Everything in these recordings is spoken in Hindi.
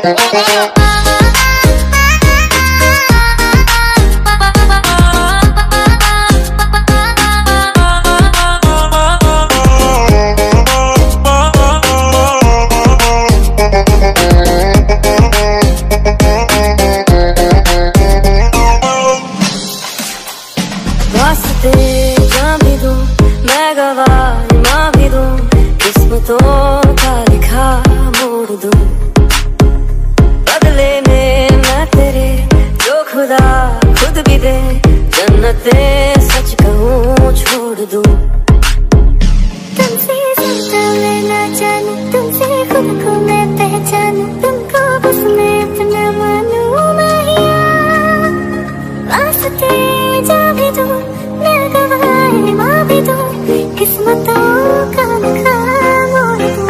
वास्ते जान भी दूं, मैं गवाही मां भी दूं, किस्मतों का लिखा मोड़ दूं। बदले में मैं तेरे जो खुदा खुद भी दे, जन्नते सच कहूँ छोड़ दूं। तुमसे सुनता मैं ना जानूं, तुमसे खुद को मैं पहचानूं, तुमको बस मैं अपना मानूं माहिया। वास्ते जान भी दूं, मैं गवाही मां भी दूं, किस्मतों का लिखा मोड़ दूं।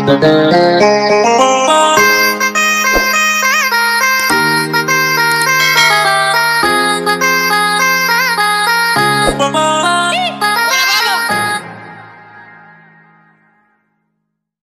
Da da da.